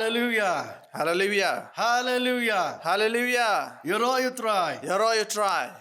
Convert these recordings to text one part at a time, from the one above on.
Hallelujah. Hallelujah. Hallelujah. Hallelujah. Yoro you try. Yaro you try.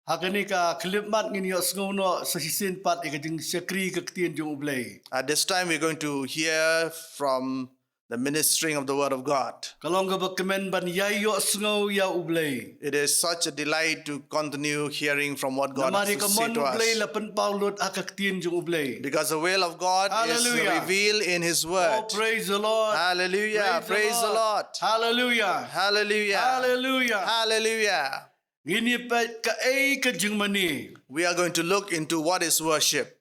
Hakani ka klipmat ngin yo sngono sa sisin pat ikajing syakri kaktian jung ublay. At this time, we're going to hear from the ministering of the Word of God. Kalong ka bakmen ban yayo sngo ya ublay. It is such a delight to continue hearing from what God has Namari to ka say mon to ublay us. lapan paulut akaktian jung ublay. Because the will of God is Hallelujah. revealed in His Oh, Word. praise the Lord. Hallelujah. Praise the Lord. Hallelujah. Hallelujah. Hallelujah. Hallelujah. Ngini pat Kaei Ka Jingmane. We are going to look into what is worship.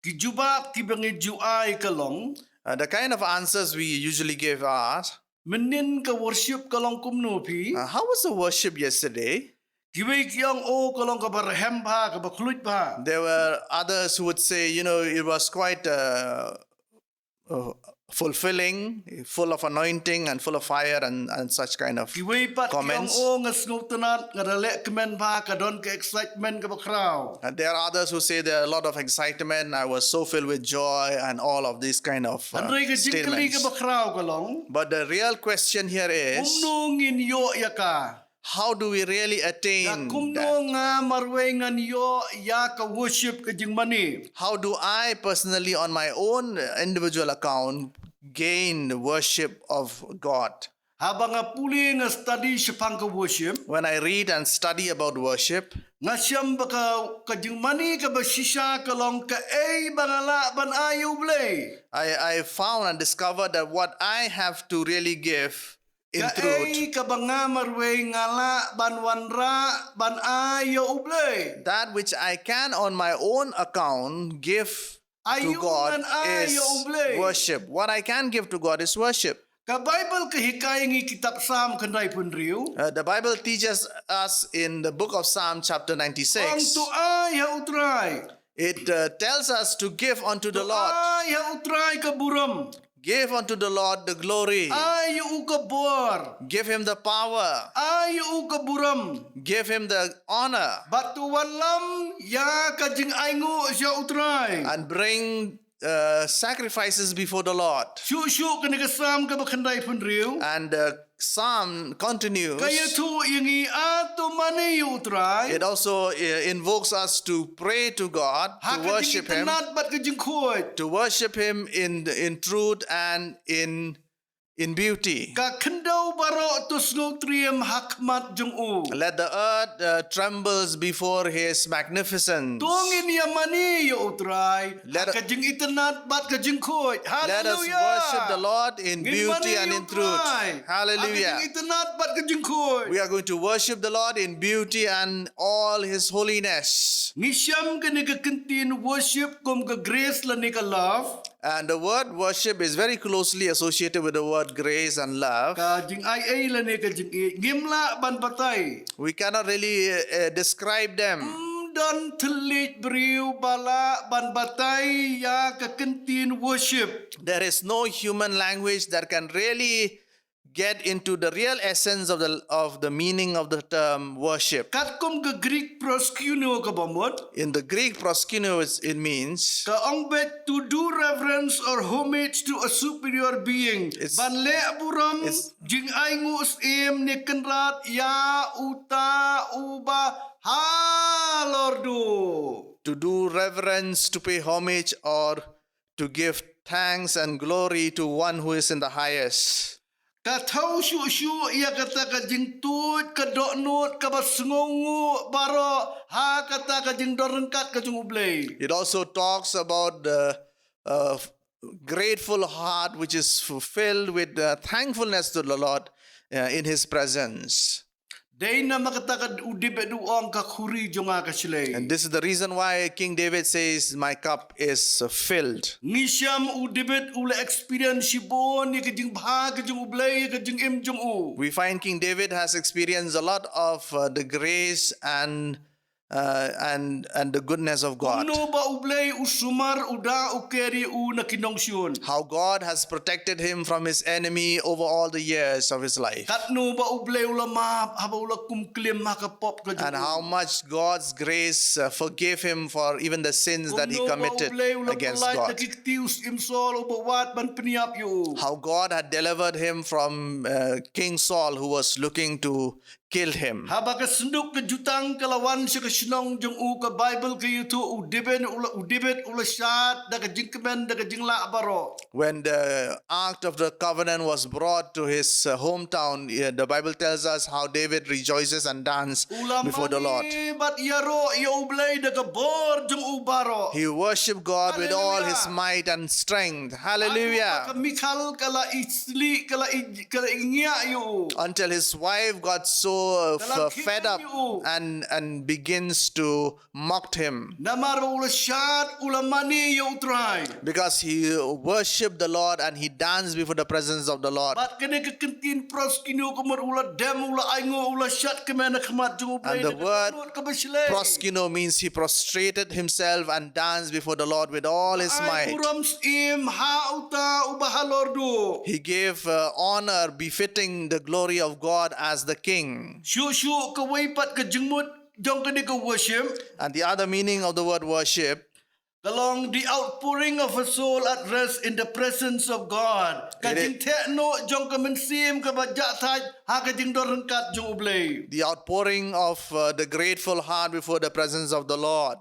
Kijubak tibangi juai kalong. The kind of answers we usually give are, Menin ka worship kalong kumno pi. how was the worship yesterday? Kiway kiyang o kalong ka barahem pa, ka bakluit pa. There were others who would say, it was quite fulfilling, full of anointing and full of fire and such kind of Kiway pat kiyang comments. o nga sngotanat nga ralek kemen pa ka don ka excitement ka bakraw. And there are others who say there are a lot of excitement. I was so filled with joy and all of these kind of Andray ka jingkali ka statements. bakraw kalong. But the real question here is, Kumno ngin yo ya ka. how do we really Ya attain that? kumno nga marwengan yo ya ka worship ka jingmani. How do I personally, on my own individual account, gain worship of God? Habang nga puli nga study siya pang ka worship. When I read and study about worship, Nga siyam baka ka jingmani ka ba sisya kalong ka bangala ban ayaw blay. I found and discovered that what I have to really give in truth, Ka ba nga marwe ngala ban wanra ban ayaw blay. that which I can on my own account give to Ayun God man is ayaw blay. worship. What I can give to God is worship. Ka Bible ka hikayang kitab Sam kanday punriw. The Bible teaches us in the book of Psalm chapter Ang 96. tuay ha utray. It tells us to give unto the Lord. Tuay ha utray ka buram. Give unto the Lord the glory. Ayaw ka bor. Give Him the power. Ayaw ka buram. Give Him the honor. Batu walam ya ka jing aingo siya utray. And bring sacrifices before the Lord. Syuk ka nagasam ka ba kanday punriw. And Psalm continues. Kaya tu ingi ato mani utray. It also invokes us to pray to God, to worship Him, Itanat bat ka jing kuwait. to worship Him in truth and in beauty. Ka kendaw baro to snow triam hakmat jung u. Let the earth trembles before His magnificence. Tungin ya mani utray. Let- Ka jing itanat bat ka jing kuwait. Let us Hallelujah. worship the Lord in beauty and in truth. Hallelujah. Itanat bat ka jing kuwait. We are going to worship the Lord in beauty and all His holiness. Ngisyam ka nagakantin worship kum ka grace la ni ka love. And the word worship is very closely associated with the word grace and love. Ka jing ay la ni ka jing ngimla ban patay. We cannot really describe them. Dan telit beriu bala ban batay ya kakentin worship. There is no human language that can really get into the real essence of the meaning of the term worship. Katkom ka Greek proskuno ka bamot. In the Greek proskuneo, it means Ka ongbet to do reverence or homage to a superior being. It's- Ban le buram jing ay ngus ni kenrat ya uta uba ha lordo. to do reverence, to pay homage, or to give thanks and glory to one who is in the highest. Ka tau syu ia kata ka jing tut ka doknut ka basngongu baro ha kata ka jing dorengkat ka jung ublay. It also talks about the grateful heart which is fulfilled with thankfulness to the Lord in His presence. Day na makata udibet duang ka khuri jonga ka silay. And this is the reason why King David says, my cup is filled. Ngisyam udibet ule experience sibon ni ka jing bha ka jung ublay ka jing im jung u. We find King David has experienced a lot of the grace and and the goodness of God. Kuno ba ublay usumar uda ukeri u nakinongsyun. How God has protected him from his enemy over all the years of his life. Katno ba ublay ulama haba ula kumklim makapop ka And how much God's grace forgave him for even the sins that he Kuno ba committed ublay ula against palay God. nakiktius imsol ubawat ban peniap yu. How God had delivered him from King Saul, who was looking to kill him. Haba ka senduk ke jutang kalawan si kasinong jong u ka Bible ke yutu udibet ula syat da ka jingkemen da ka jingla baro. When the Ark of the Covenant was brought to his hometown, the Bible tells us how David rejoices and dances before the Lord. Bat yaro ya ublay da ka bor jong u baro. He worshiped God with all his Hallelujah. might and strength. Ka Hallelujah. mikal kala isli kala ingya yu. Until his wife got so fed up and begins to mock him Namaro ula syat ula mani ya utray. because he worshiped the Lord and he danced before the presence of the Lord. Bat kene ke kentin pros kinu kumur ula dem ula aingo ula syat kemana kemat jong ublay. And the word Pros Proskino means he prostrated himself and danced before the Lord with all his might. Kurams im ha uta ubahalordu. He gave honor befitting the glory of God as the king. Syu ke waipat ke jengmut jong kene ke worship. And the other meaning of the word worship, Along the outpouring of a soul at rest in the presence of God. Kajing tekno jong ke mensim ke bajak taj ha kajing dorengkat jong ublay. the outpouring of the grateful heart before the presence of the Lord.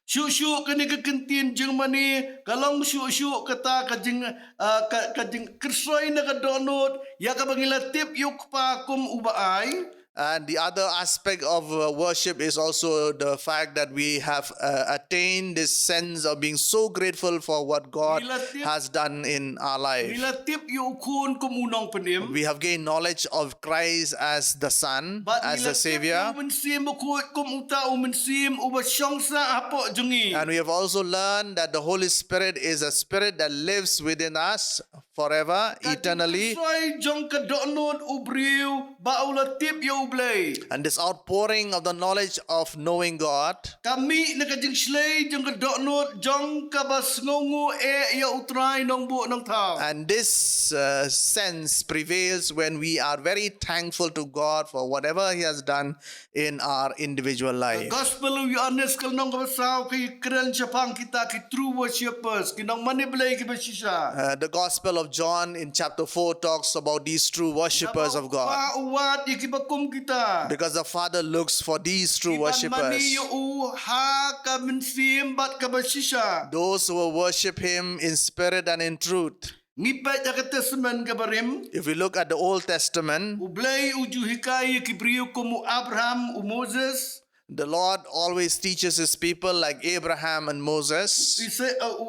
Syuk kene ke kentin jeng mani kalong syuk kata kajing kersoy na kadonot ya ka bangilatip yuk pa kum ubaay. And the other aspect of worship is also the fact that we have attained this sense of being so grateful for what God has done in our life. Nilatip yuk kun kum unong penim. We have gained knowledge of Christ as the Son, as the Savior. Mensim ukut kum uta mensim uba syongsa apa jengi. And we have also learned that the Holy Spirit is a spirit that lives within us forever, eternally. Kersoy jong kadonot ubriu baulatip yuk ublay. And this outpouring of the knowledge of knowing God Kami nakajing slay jong kadonot jong kabas ngongu ya utray nong bu nong tao. and this sense prevails when we are very thankful to God for whatever He has done in our individual life. Gospel of Yohanes kal nong kabasaw kay kren Japang kita ki true worshippers kinong maniblay ki basisa. The Gospel of John in chapter 4 talks about these true worshippers of God. Uwat ikibakum kita. Because the Father looks for these true Mani worshippers, yu ha ka mensim bat ka basisa. those who will worship Him in spirit and in truth. Ngipet ya testament ka barim. If we look at the Old Testament, Ublay uju hikay kibriyo kumu Abraham u Moses. the Lord always teaches His people like Abraham and Moses,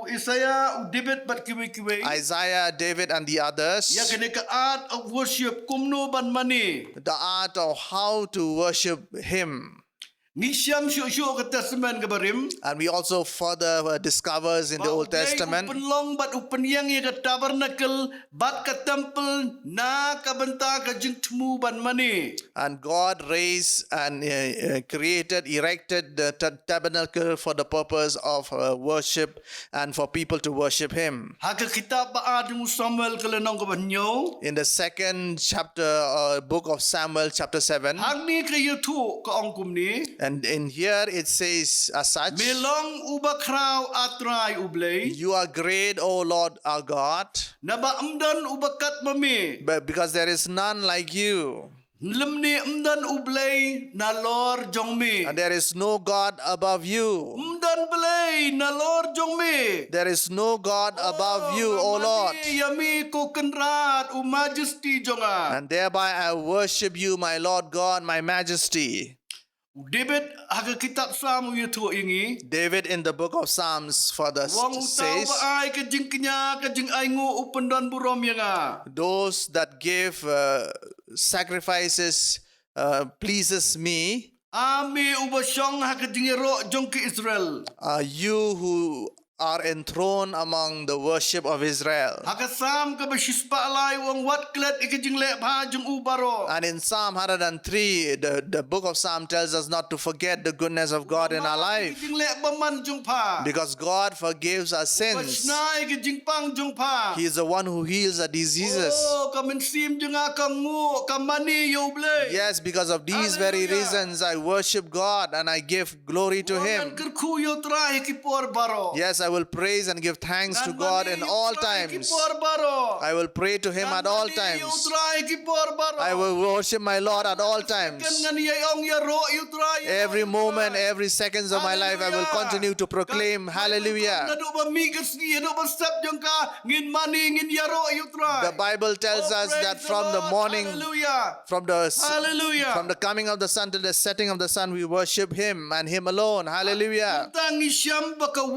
Isaiah u David bat kiwi-kiwi. Isaiah, David, and the Ya others, kene ka art of worship kumno ban mani. the art of how to worship Him. Nisiam syuk-syuk ke testament ke barim. And we also further discovers in the Old Testament Upen long bat upen yang ya ke tabernacle bat ke temple na ka benta ka jing temu ban mani. and God raised and erected the tabernacle for the purpose of worship and for people to worship Him. Ha ke kitab ba adung Samuel ke lenong ke banyo. In the second chapter, book of Samuel, chapter 7, Hang ni ke yutu ke ongkum ni. and in here it says as such, Melong uba kraw atrai ublay. "You are great, O Lord our God, Naba amdan ubakat mami. but because there is none like you, Lemni amdan ublay na lor jongmi. and there is no God above you. Amdan blay na lor jongmi. There is no God above you, O Lord. Yami ko kenrat u majesty jonga. And thereby I worship you, my Lord God, my majesty." David haga kitab Psalm yutu ingi. David in the book of Psalms further Wang utau says, ba ay kajing kenya kajing aingo upendan burom yanga. "Those that give sacrifices pleases me. Ami ubasyong hakajing ro jong ke Israel. You who are enthroned among the worship of Israel. Hakasam ka bashispa alay wang wat klet ikajing le pa jung ubaro. And in Psalm 103, the book of Psalm tells us not to forget the goodness of God in our life, Ikajing le baman jung pa. because God forgives our sins. Bachnai ikajing pang jung pa. He is the one who heals our diseases. Oh, kamin sim jung akangu kamani yo ble. Yes, because of these very Hallelujah. reasons, I worship God and I give glory to Him. Kerku yo trai kipor baro. Yes, I will praise and give thanks to God in all times. I will pray to Him at all times. I will worship my Lord at all times. Every moment, every seconds of my life, I will continue to proclaim Hallelujah. The Bible tells us that from the morning, from the coming of the sun to the setting of the sun, we worship Him and Him alone. Hallelujah.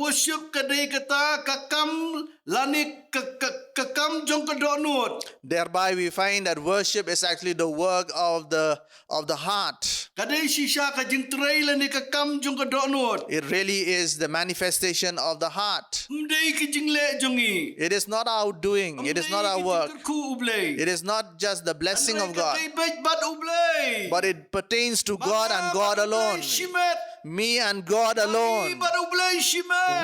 Worship kadai kata kakam lani kakam jong kadonut. Thereby we find that worship is actually the work of the heart. Kadai shisha kajing tray lani kakam jong kadonut. It really is the manifestation of the heart. Mdei kajing le jongi. It is not our doing. It is not our work. It is not just the blessing of God, but it pertains to God and God alone. Me and God alone.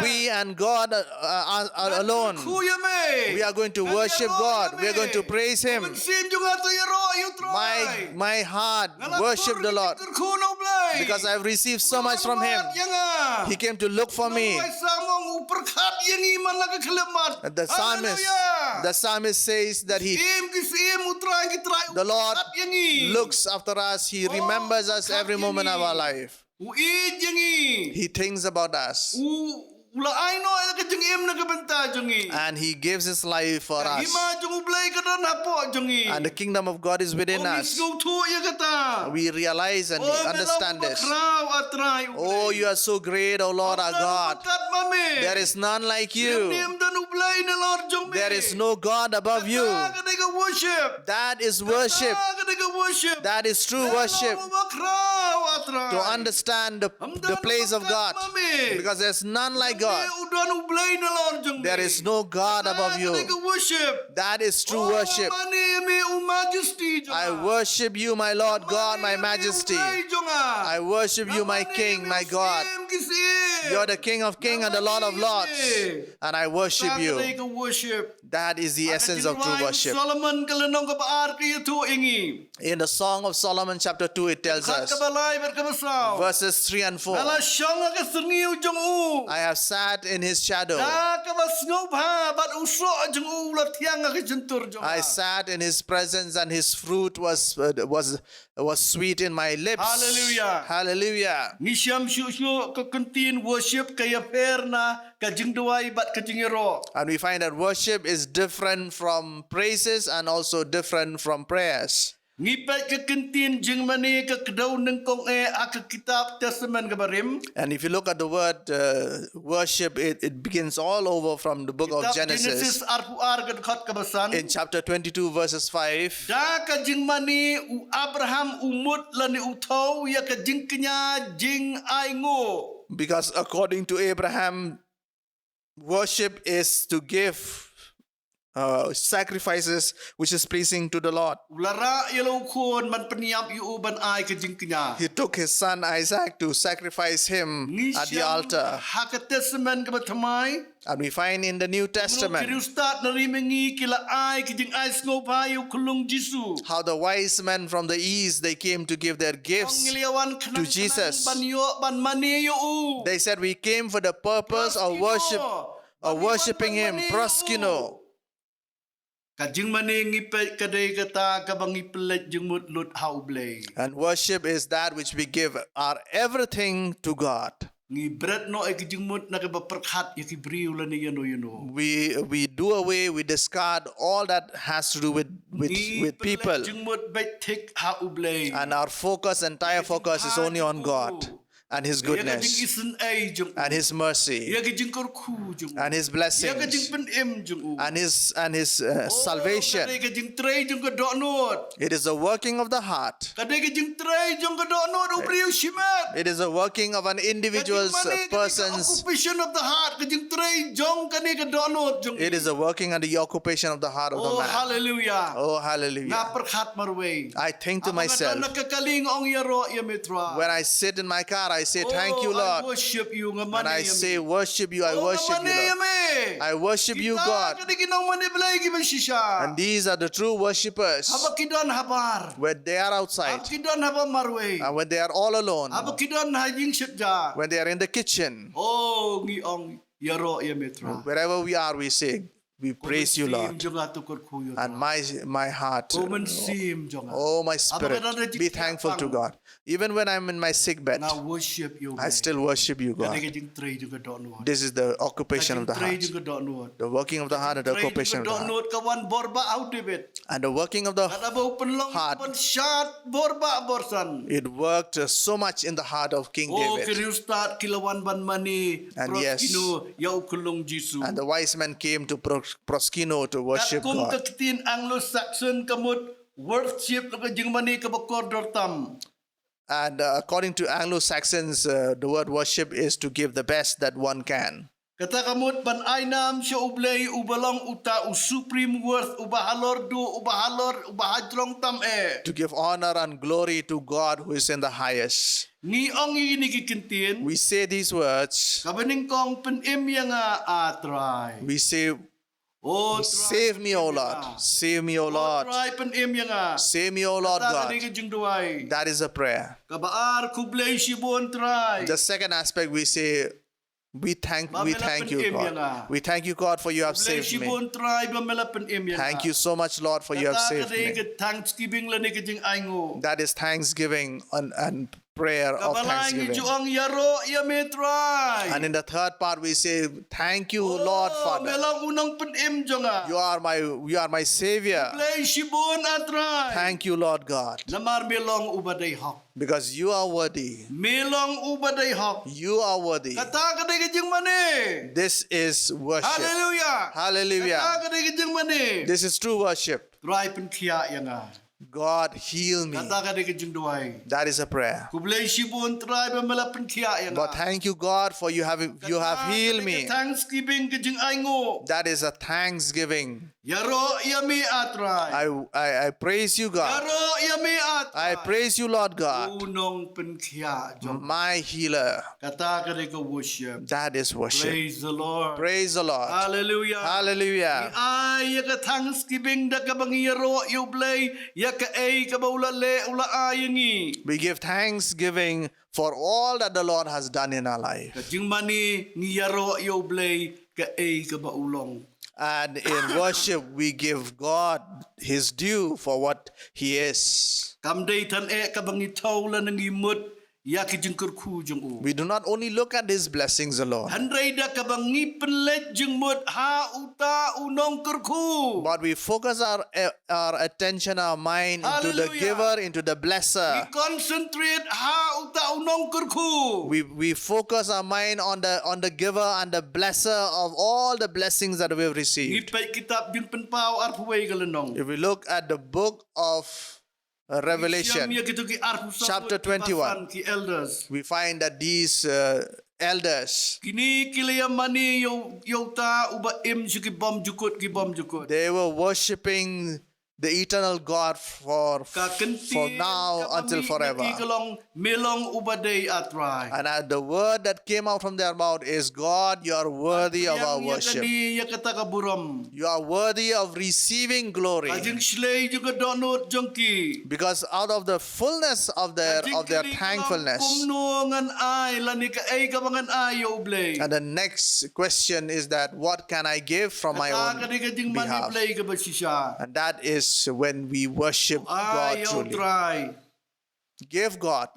We and God are alone. We are going to worship God. We are going to praise Him. My heart worship the Lord, because I have received so much from Him. He came to look for me. The psalmist says that the Lord looks after us. He remembers us every moment of our life. He thinks about us. And He gives His life for us. And the kingdom of God is within us. We realize and we understand this. Oh, you are so great, O Lord our God. There is none like you. There is no God above you. That is worship. That is true worship. To understand the place of God. Because there's none like God. There is no God above you. That is true worship. I worship you, my Lord God, my majesty. I worship you, my King, my God. You're the King of kings and the Lord of lords. And I worship you. That is the essence of true worship. In the Song of Solomon chapter 2, it tells us, verses 3 and 4, I have sat in His shadow. I sat in His presence, and His fruit was sweet in my lips. Hallelujah. Hallelujah. Worship kaya perna kajing duway bat kajing iro. And we find that worship is different from praises and also different from prayers. Ngipet kekentin Jingmane ke kedau nengkong ak kitab testament kabarim. And if you look at the word worship, it begins all over from the book of Genesis. In chapter 22 verses 5. Da ka Jingmane u Abraham umut lani uthau ya ka jingknya jing ai ngo. Because according to Abraham, worship is to give sacrifices which is pleasing to the Lord. He took his son Isaac to sacrifice him at the altar. And we find in the New Testament how the wise men from the east, they came to give their gifts to Jesus. They said, we came for the purpose of worshiping Him, proskino. And worship is that which we give our everything to God. We do away, we discard all that has to do with people. And our entire focus is only on God. and His Ya ka jing goodness isen ai jung. and His mercy Ya ka jing kor khu jung. and His Ya ka blessings jing pen em jung. and His Oh, salvation. ka jing tray jung ka do not. It is the working of the heart. Ka ka jing tray jung ka do not ubriu shimat. It is the working of an individual's person's. Occupation of the heart ka jing tray jong ka ni ka do not jung. It is the working and the occupation of the heart of the Oh, man. hallelujah. Oh, Na hallelujah. perkhat marway. I think to myself, Nakakaling ong yaro ya mitra. when I sit in my car, I say, thank you, I Lord. worship you nga And mani I yami. say, worship you, I Oh, worship you, nga mani Lord. yami. I worship you, God. Kita kadikinong mani belay giban sisya. And these are the true worshippers. Haba kidan habar. When they are outside, Haba kidan haba marway. and when they are all alone, Haba kidan hajing sitja. when they are in the kitchen, Oh, ngi ong yaro ya mitra. wherever we are, we say, we praise you, Lord. And my heart, oh, my spirit, be thankful to God. Even when I'm in my sick bed, Na worship you. I still worship you, God. Kadikajing tray juga dono. This is the occupation of the Tray heart. juga dono. The working of the heart and the Tray occupation of juga the heart. dono kawan borba out David. And the working of the Kada bau penlong heart. pen syat borba borsan. it worked so much in the heart of King Oh, David. kiri ustad kilawan ban mani. And yes. Proskino yau kulung Jisu. And the wise men came to Proskino to worship Kum God. kekitin Anglo-Saxon kamut worship ka Jingmane ka bakor dortam. And according to Anglo-Saxons, the word worship is to give the best that one can. Kata kamut ban ainam siya ublay ubalong uta supreme worth ubahalor do ubahadrong tam To give honor and glory to God who is in the highest. Ni ong inigikintin. We say these words. Kabaning kong penim yang atray. We say, Oh, save me, O Lord. Save me, O Lord. Try penim yang Save me, O Lord God. duay. That is a prayer. Kabaar kublay sibon try. The second aspect we say, we thank you, God. We thank you, God, for you have saved me. Sibon try bamela penim yang. Thank you so much, Lord, for you have saved me. Thanksgiving la ni kajing aingo. That is thanksgiving and prayer of thanksgiving. Juang yaro ya metrai. And in the third part, we say, thank you, Lord, Father. Melang unang penim jonga. You are my Savior. Play sibon atrai. Thank you, Lord God, Namar melong ubaday hok. because you are worthy. Melong ubaday hok. You are worthy. Kata ka day Jingmane. This is worship. Hallelujah. Hallelujah. Kata ka day Jingmane. This is true worship. Try pen kia yang God, heal me. Kata ka day Jingduay. That is a prayer. Kublay sibon try bamela pen kia yang But thank you, God, for you have healed me. Thanksgiving kajing aingo. That is a thanksgiving. Yaro yami atrai. I praise you, God. Yaro yami atrai. I praise you, Lord God, Unong pen kia jong. my healer. Kata ka day worship. That is worship. Praise the Lord. Praise the Lord. Hallelujah. Hallelujah. Ay ka thanksgiving da ka bang yaro you play ya ka ay ka ba ulale ula ayangi. We give thanksgiving for all that the Lord has done in our life. Ka Jingmane ni yaro you play ka ay ka ba ulong. And in worship, we give God His due for what He is. Kam day tan ka bang itaw la nang imut ya ki jingkur ku jong u. We do not only look at His blessings alone, Handray da ka bang ngipenlet jingmut ha uta unong kurku. but we focus our attention, our mind into the Hallelujah. giver, into the blesser. We concentrate ha uta unong kurku. We focus our mind on the giver and the blesser of all the blessings that we have received. Ngipay kitab jing penpaw arpuway galanong. If we look at the book of Revelation, chapter 21, ki elders. we find that these elders, Kini kilayamani yo ta uba im ki bom jukut. they were worshiping the eternal God for now until forever. Melong ubaday atray. And the word that came out from their mouth is, God, you are worthy of our worship. You are worthy of receiving glory. Kajing slay juga donut jongki. Because out of the fullness of their thankfulness. Kumnungan ay lani ka ay kabangan ayo ublay. And the next question is that, what can I give from my own behalf? And that is when we worship God truly. Give God.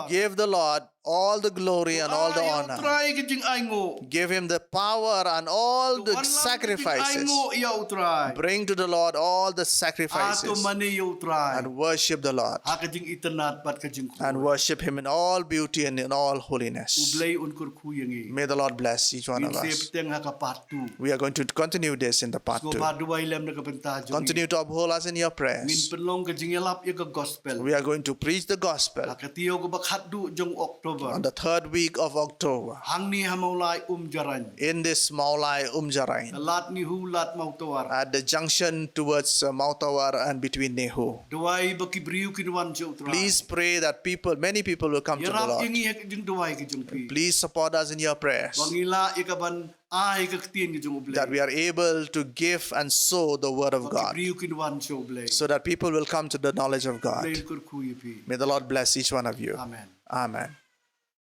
Give the Lord all the glory and all the honor. Try ka jing ay ngo. Give him the power and all the Ay sacrifices. ngo ya try. Bring to the Lord all the Ato sacrifices mani ya try. and worship the Lord. Ha ka jing itanat pat ka jing And worship him in all beauty and in all holiness. Ublay unkur kuyangi. May the Lord bless each one of us. Insepteng ha ka patu. We are going to continue this in the part Go 2. baduay lem na ka bentajo. Continue to uphold us in your Min prayers. penlong ka jing elap ya ka gospel. We are going to preach the gospel Katiyo ko bakhat du jong October. on the 3rd week of October Hang ni hamaulay jaran. in this Maulai Umjarain Lat ni hulat mautawar. at the junction towards Mautawar and between Nehu. Duay bakibriu kinwan jo try. Please pray that many people will come to the Yarap Lord. yung ihek jing duay ka jong pi. Please support us in your prayers Wangila ikaban ay kaktiyan ka jong ublay. that we are able to give and sow the word of God Bakibriu kinwan jo ublay. so that people will come to the knowledge of God. Ublay kur kuya pi. May the Lord bless each one of you. Amen. Amen.